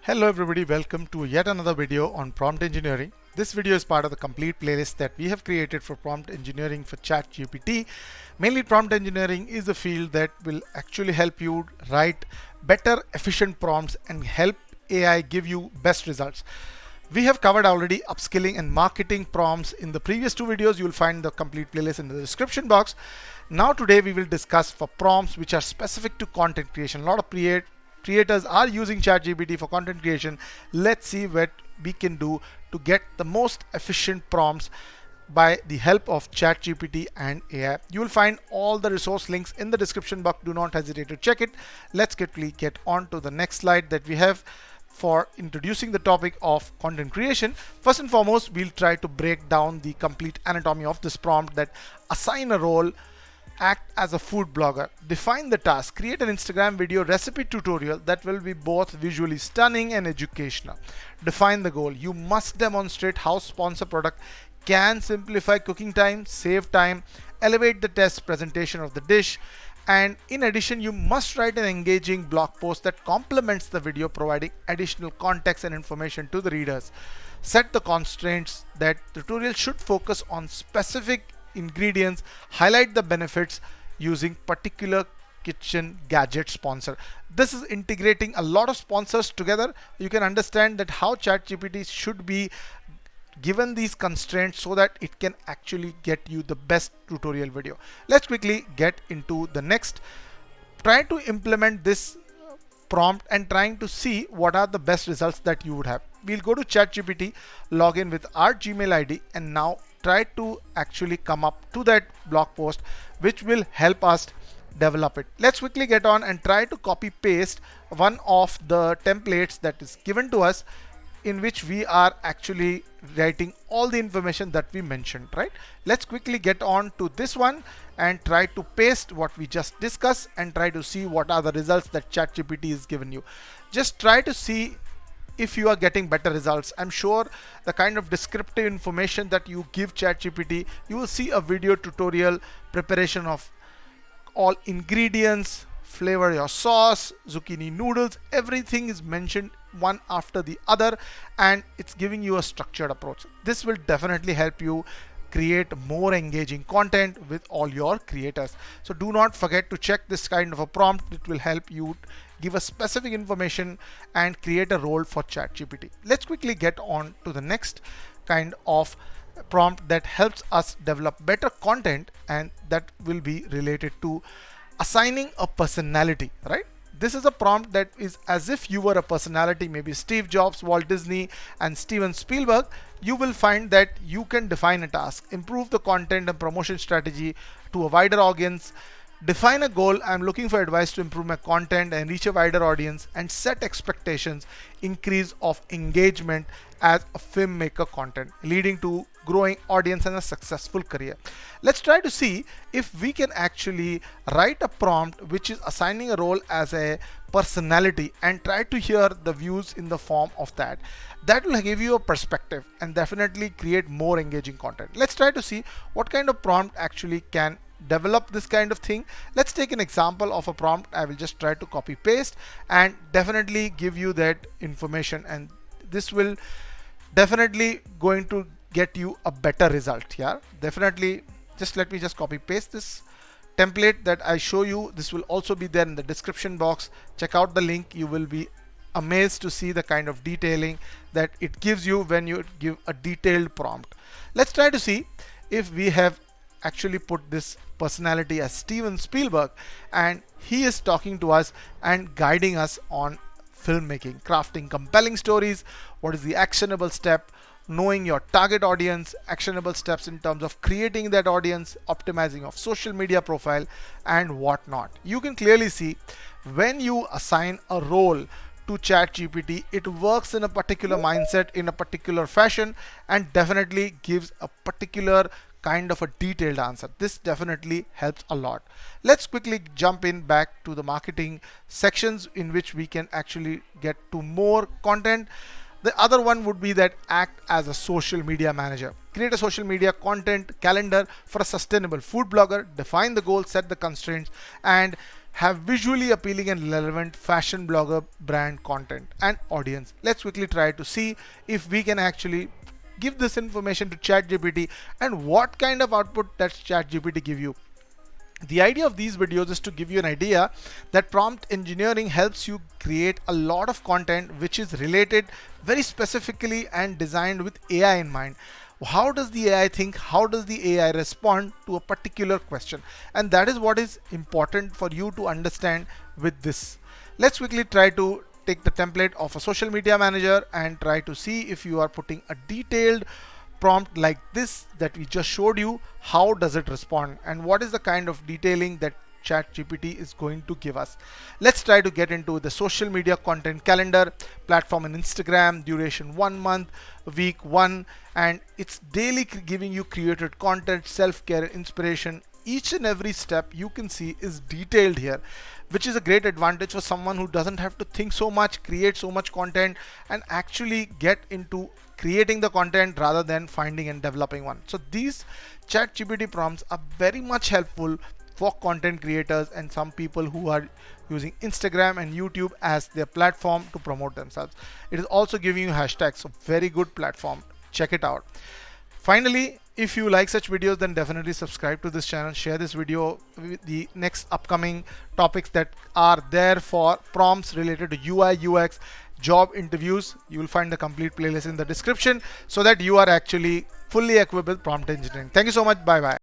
Hello everybody, welcome to yet another video on prompt engineering. This video is part of the complete playlist that we have created for prompt engineering for ChatGPT. Mainly prompt engineering is a field that will actually help you write better, efficient prompts and help AI give you best results. We have covered already upskilling and marketing prompts in the previous two videos. You will find the complete playlist in the description box. Now today we will discuss for prompts which are specific to content creation. A lot of creators are using ChatGPT for content creation. Let's see what we can do to get the most efficient prompts by the help of ChatGPT and AI. You will find all the resource links in the description box. Do not hesitate to check it. Let's quickly get on to the next slide that we have for introducing the topic of content creation. First and foremost, we'll try to break down the complete anatomy of this prompt, that assign a role, act as a food blogger, define the task, create an Instagram video recipe tutorial that will be both visually stunning and educational. Define the goal. You must demonstrate how sponsor product can simplify cooking time, save time, elevate the test presentation of the dish. And in addition, you must write an engaging blog post that complements the video, providing additional context and information to the readers. Set the constraints that tutorial should focus on specific ingredients, highlight the benefits using particular kitchen gadget sponsor. This is integrating a lot of sponsors together. You can understand that how ChatGPT should be given these constraints so that it can actually get you the best tutorial video. Let's quickly get into the next. Try to implement this prompt and trying to see what are the best results that you would have. We'll go to ChatGPT, log in with our Gmail ID, and now try to actually come up to that blog post which will help us develop it. Let's quickly get on and try to copy paste one of the templates that is given to us, in which we are actually writing all the information that we mentioned, right? Let's quickly get on to this one and try to paste what we just discussed and try to see what are the results that ChatGPT is given you. Just try to see if you are getting better results. I'm sure the kind of descriptive information that you give ChatGPT, you will see a video tutorial preparation of all ingredients, flavor your sauce, zucchini noodles, everything is mentioned one after the other, and it's giving you a structured approach. This will definitely help you create more engaging content with all your creators. So do not forget to check this kind of a prompt. It will help you give us specific information and create a role for ChatGPT. Let's quickly get on to the next kind of prompt that helps us develop better content, and that will be related to assigning a personality, right? This is a prompt that is as if you were a personality, maybe Steve Jobs, Walt Disney, and Steven Spielberg. You will find that you can define a task, improve the content and promotion strategy to a wider audience, define a goal. I'm looking for advice to improve my content and reach a wider audience, and set expectations, increase of engagement as a filmmaker content, leading to growing audience and a successful career. Let's try to see if we can actually write a prompt which is assigning a role as a personality and try to hear the views in the form of that. That will give you a perspective and definitely create more engaging content. Let's try to see what kind of prompt actually can develop this kind of thing. Let's take an example of a prompt. I will just try to copy paste and definitely give you that information, and this will definitely going to get you a better result here. Definitely, just let me just copy paste this template that I show you. This will also be there in the description box. Check out the link. You will be amazed to see the kind of detailing that it gives you when you give a detailed prompt. Let's try to see if we have actually put this personality as Steven Spielberg, and he is talking to us and guiding us on filmmaking, crafting compelling stories. What is the actionable step? Knowing your target audience, actionable steps in terms of creating that audience, optimizing of social media profile, and whatnot. You can clearly see when you assign a role to ChatGPT, it works in a particular mindset, in a particular fashion, and definitely gives a particular kind of a detailed answer. This definitely helps a lot. Let's quickly jump in back to the marketing sections in which we can actually get to more content. The other one would be that act as a social media manager. Create a social media content calendar for a sustainable food blogger, define the goals, set the constraints, and have visually appealing and relevant fashion blogger brand content and audience. Let's quickly try to see if we can actually give this information to ChatGPT and what kind of output does ChatGPT give you. The idea of these videos is to give you an idea that prompt engineering helps you create a lot of content which is related very specifically and designed with AI in mind. How does the AI think? How does the AI respond to a particular question? And that is what is important for you to understand with this. Let's quickly try to take the template of a social media manager and try to see if you are putting a detailed prompt like this that we just showed you, how does it respond and what is the kind of detailing that ChatGPT is going to give us. Let's try to get into the social media content calendar, platform in Instagram, duration 1 month, week 1, and it's daily giving you created content, self-care, inspiration. Each and every step you can see is detailed here, which is a great advantage for someone who doesn't have to think so much, create so much content, and actually get into creating the content rather than finding and developing one. So these ChatGPT prompts are very much helpful for content creators and some people who are using Instagram and YouTube as their platform to promote themselves. It is also giving you hashtags, so very good platform. Check it out. Finally, if you like such videos, then definitely subscribe to this channel, share this video with the next upcoming topics that are there for prompts related to UI, UX, job interviews. You will find the complete playlist in the description so that you are actually fully equipped with prompt engineering. Thank you so much. Bye bye.